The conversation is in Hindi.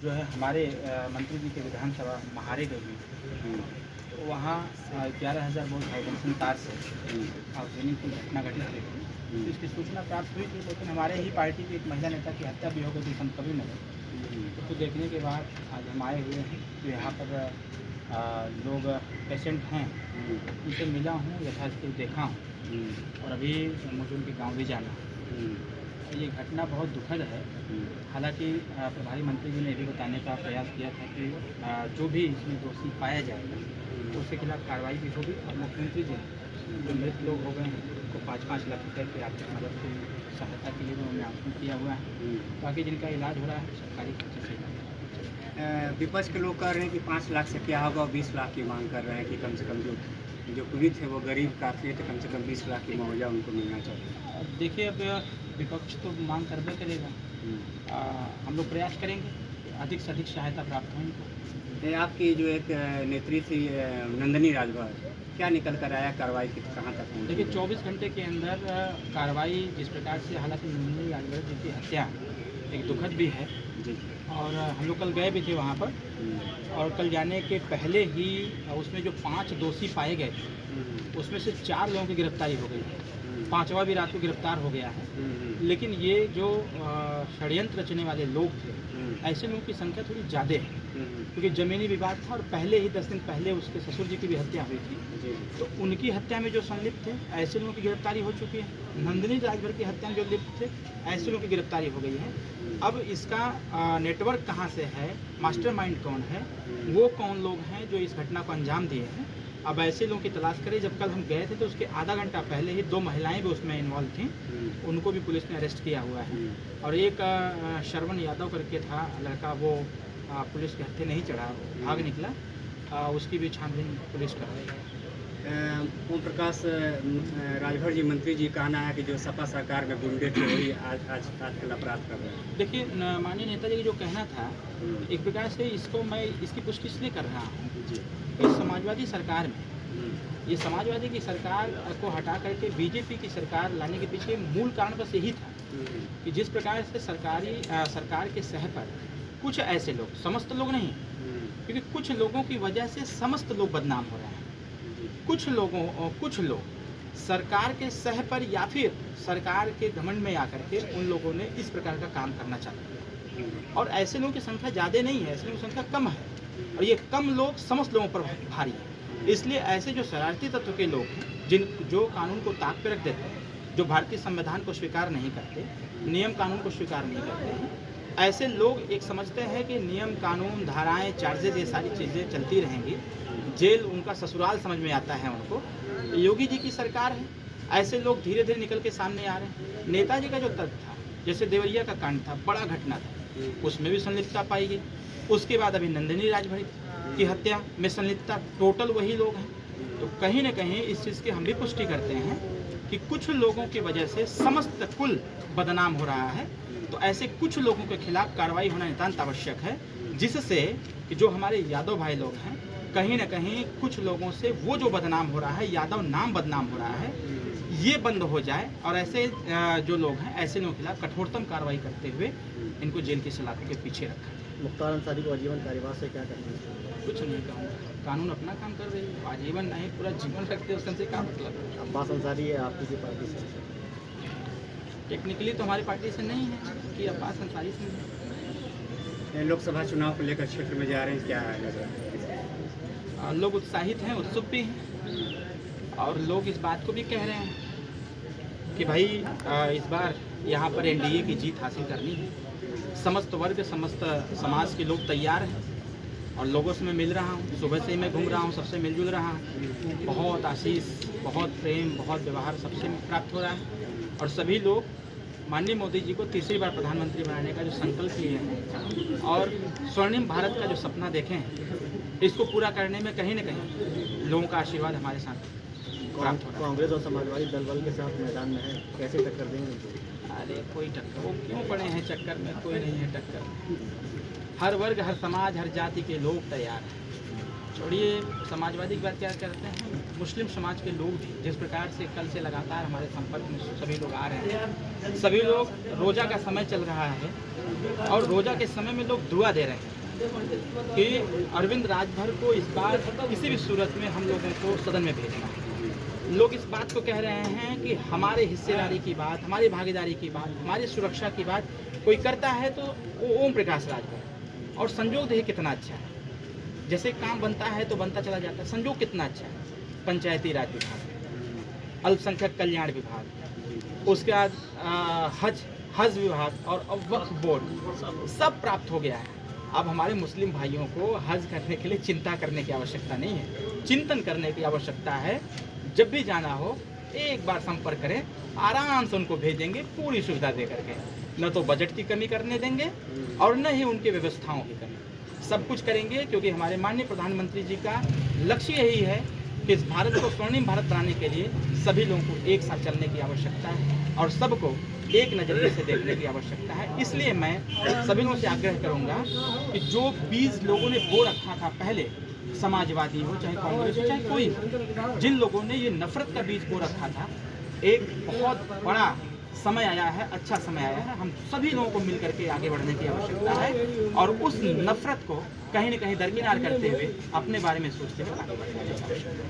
जो है हमारे मंत्री जी के विधानसभा महारे गई हुई, तो वहाँ 11,000 वोल्ट हाईटेंशन तार से आगजनी की घटना घटित हुई थी। तो इसकी सूचना प्राप्त हुई थी, लेकिन हमारे ही पार्टी की एक महिला नेता की हत्या भी हो गई थी संत कबीरनगर। उसको देखने के बाद आज हम आए हुए हैं। तो यहाँ पर लोग पेशेंट हैं, उनसे मिला हूँ, यथास्थिति देखा हूँ और अभी मुझे उनके गाँव भी जाना है। ये घटना बहुत दुखद है। हालांकि प्रभारी मंत्री जी ने ये भी बताने का प्रयास किया था कि जो भी इसमें दोषी पाया जाएगा तो उसके खिलाफ कार्रवाई भी होगी। और मुख्यमंत्री जी जो मृत लोग हो गए हैं उनको 5-5 लाख रुपये की आर्थिक मदद की सहायता के लिए उन्होंने आंसू किया हुआ है। बाकी जिनका इलाज हो रहा है सरकारी खर्चे से। विपक्ष के लोग कह रहे हैं कि 5 लाख से क्या होगा, 20 लाख की मांग कर रहे हैं कि कम से कम जो पीड़ित है वो गरीब काफ़ी है, तो कम से कम 20 लाख की मुआवजा उनको मिलना चाहिए। देखिए, अब विपक्ष तो मांग करबे करेगा। हम लोग प्रयास करेंगे अधिक से अधिक सहायता प्राप्त हो इनको। ये आपकी जो एक नेत्री थी नंदिनी राजभर, क्या निकल कर आया, कार्रवाई कहाँ तक पहुँची? देखिए, 24 घंटे के अंदर कार्रवाई जिस प्रकार से, हालांकि नंदिनी राजभर जी की हत्या एक दुखद भी है जी। और हम लोग कल गए भी थे वहाँ पर। और कल जाने के पहले ही उसमें जो 5 दोषी पाए गए थे उसमें से 4 लोगों की गिरफ्तारी हो गई है। 5वां भी रात को गिरफ्तार हो गया है। लेकिन ये जो षड्यंत्र रचने वाले लोग थे, ऐसे लोगों की संख्या थोड़ी ज़्यादा है, क्योंकि ज़मीनी विवाद था और पहले ही 10 दिन पहले उसके ससुर जी की भी हत्या हुई थी। तो उनकी हत्या में जो संलिप्त थे ऐसे लोगों की गिरफ्तारी हो चुकी है। नंदिनी राजभर की हत्या में जो लिप्त थे ऐसे लोगों की गिरफ्तारी हो गई है। अब इसका नेटवर्क कहाँ से है, मास्टरमाइंड कौन है, वो कौन लोग हैं जो इस घटना को अंजाम दिए हैं, अब ऐसे लोगों की तलाश करें। जब कल हम गए थे तो उसके आधा घंटा पहले ही 2 महिलाएं भी उसमें इन्वॉल्व थीं, उनको भी पुलिस ने अरेस्ट किया हुआ है। और एक श्रवण यादव करके था लड़का, वो पुलिस के हत्थे नहीं चढ़ा, भाग निकला। उसकी भी छानबीन पुलिस कर रही है। ओम प्रकाश राजभर जी, मंत्री जी, कहना है कि जो सपा सरकार में गुंडे थे वही आजकल अपराध कर रहे हैं। देखिए, माननीय नेताजी का जो कहना था, एक प्रकार से इसको मैं इसकी पुष्टि इसलिए कर रहा हूँ जी। इस समाजवादी सरकार में, ये समाजवादी की सरकार को हटा करके बीजेपी की सरकार लाने के पीछे मूल कारण बस यही था कि जिस प्रकार से सरकार के सह पर कुछ ऐसे लोग, समस्त लोग नहीं, क्योंकि कुछ लोगों की वजह से समस्त लोग बदनाम हो रहे हैं। कुछ लोग सरकार के सह पर या फिर सरकार के घमंड में आकर के उन लोगों ने इस प्रकार का काम करना चाहते हैं। और ऐसे लोगों की संख्या ज़्यादा नहीं है, ऐसे लोगों की संख्या कम है और ये कम लोग समस्त लोगों पर भारी है। इसलिए ऐसे जो शरारती तत्व के लोग हैं, जो कानून को ताक पे रख देते हैं, जो भारतीय संविधान को स्वीकार नहीं करते, नियम कानून को स्वीकार नहीं करते हैं, ऐसे लोग एक समझते हैं कि नियम कानून, धाराएं, चार्जेज, ये सारी चीज़ें चलती रहेंगी, जेल उनका ससुराल समझ में आता है उनको। योगी जी की सरकार है, ऐसे लोग धीरे धीरे निकल के सामने आ रहे हैं। नेताजी का जो तर्क था, जैसे देवरिया का कांड था, बड़ा घटना था, उसमें भी संलिप्तता पाई गई। उसके बाद अभी नंदिनी राजभर की हत्या में संलिप्तता, टोटल वही लोग हैं। तो कहीं ना कहीं इस चीज़ की हम भी पुष्टि करते हैं कि कुछ लोगों की वजह से समस्त कुल बदनाम हो रहा है। तो ऐसे कुछ लोगों के खिलाफ कार्रवाई होना नितांत आवश्यक है, जिससे कि जो हमारे यादव भाई लोग हैं, कहीं ना कहीं कुछ लोगों से वो जो बदनाम हो रहा है, यादव नाम बदनाम हो रहा है, ये बंद हो जाए और ऐसे जो लोग हैं ऐसे लोगों के खिलाफ कठोरतम कार्रवाई करते हुए इनको जेल की सलाखों के पीछे रखा जाए। मुख्तार अंसारी को आजीवन कारावास से क्या करना है? कुछ नहीं कहूँगा, कानून अपना काम कर रही है, आजीवन नहीं पूरा जीवन रखते उससे क्या मतलब है। अब्बास अंसारी है आपकी पार्टी से? टेक्निकली तो हमारी पार्टी से नहीं है कि अब्बास अंसारी से नहीं। लोकसभा चुनाव को लेकर क्षेत्र में जा रहे हैं, क्या लग रहा है? लोग उत्साहित हैं, उत्सुक भी हैं और लोग इस बात को भी कह रहे हैं कि भाई इस बार यहाँ पर एनडीए की जीत हासिल करनी है। समस्त वर्ग, समस्त समाज के लोग तैयार हैं और लोगों से मैं मिल रहा हूँ, सुबह से ही मैं घूम रहा हूँ, सबसे मिलजुल रहा हूँ। बहुत आशीष, बहुत प्रेम, बहुत व्यवहार सबसे प्राप्त हो रहा है और सभी लोग माननीय मोदी जी को तीसरी बार प्रधानमंत्री बनाने का जो संकल्प लिए हैं और स्वर्णिम भारत का जो सपना देखे हैं, इसको पूरा करने में कहीं ना कहीं लोगों का आशीर्वाद हमारे साथ प्राप्त हो रहा है। कांग्रेस और समाजवादी दल के साथ मैदान में है, कैसे टक्कर देंगे? अरे कोई टक्कर, वो क्यों पड़े हैं चक्कर में, कोई नहीं है टक्कर। हर वर्ग, हर समाज, हर जाति के लोग तैयार हैं। छोड़िए समाजवादी की बात, क्या करते हैं, मुस्लिम समाज के लोग भी जिस प्रकार से कल से लगातार हमारे संपर्क में सभी लोग आ रहे हैं, सभी लोग, रोज़ा का समय चल रहा है, और रोजा के समय में लोग दुआ दे रहे हैं कि अरविंद राजभर को इस बार किसी भी सूरत में हम लोगों को सदन में भेजना है। लोग इस बात को कह रहे हैं कि हमारे हिस्सेदारी की बात, हमारी भागीदारी की बात, हमारी सुरक्षा की बात कोई करता है तो वो ओम प्रकाश राजभर। और संजोग देखिए कितना अच्छा है, जैसे काम बनता है तो बनता चला जाता है। संजोग कितना अच्छा है, पंचायती राज विभाग, अल्पसंख्यक कल्याण विभाग, उसके बाद हज विभाग और वक्फ बोर्ड सब प्राप्त हो गया है। अब हमारे मुस्लिम भाइयों को हज करने के लिए चिंता करने की आवश्यकता नहीं है, चिंतन करने की आवश्यकता है। जब भी जाना हो एक बार संपर्क करें, आराम से उनको भेजेंगे पूरी सुविधा दे करके। न तो बजट की कमी करने देंगे और न ही उनके व्यवस्थाओं की कमी, सब कुछ करेंगे। क्योंकि हमारे माननीय प्रधानमंत्री जी का लक्ष्य यही है कि इस भारत को स्वर्णिम भारत बनाने के लिए सभी लोगों को एक साथ चलने की आवश्यकता है और सबको एक नज़रिए से देखने की आवश्यकता है। इसलिए मैं सभी लोगों से आग्रह करूंगा कि जो बीज लोगों ने बो रखा था पहले, समाजवादी हो चाहे कांग्रेस हो चाहे कोई हो, जिन लोगों ने ये नफरत का बीज बो रखा था, एक बहुत बड़ा समय आया है, अच्छा समय आया है। हम सभी लोगों को मिल करके आगे बढ़ने की आवश्यकता है और उस नफरत को कहीं न कहीं दरकिनार करते हुए अपने बारे में सोचते हुए आगे बढ़ने की आवश्यकता है।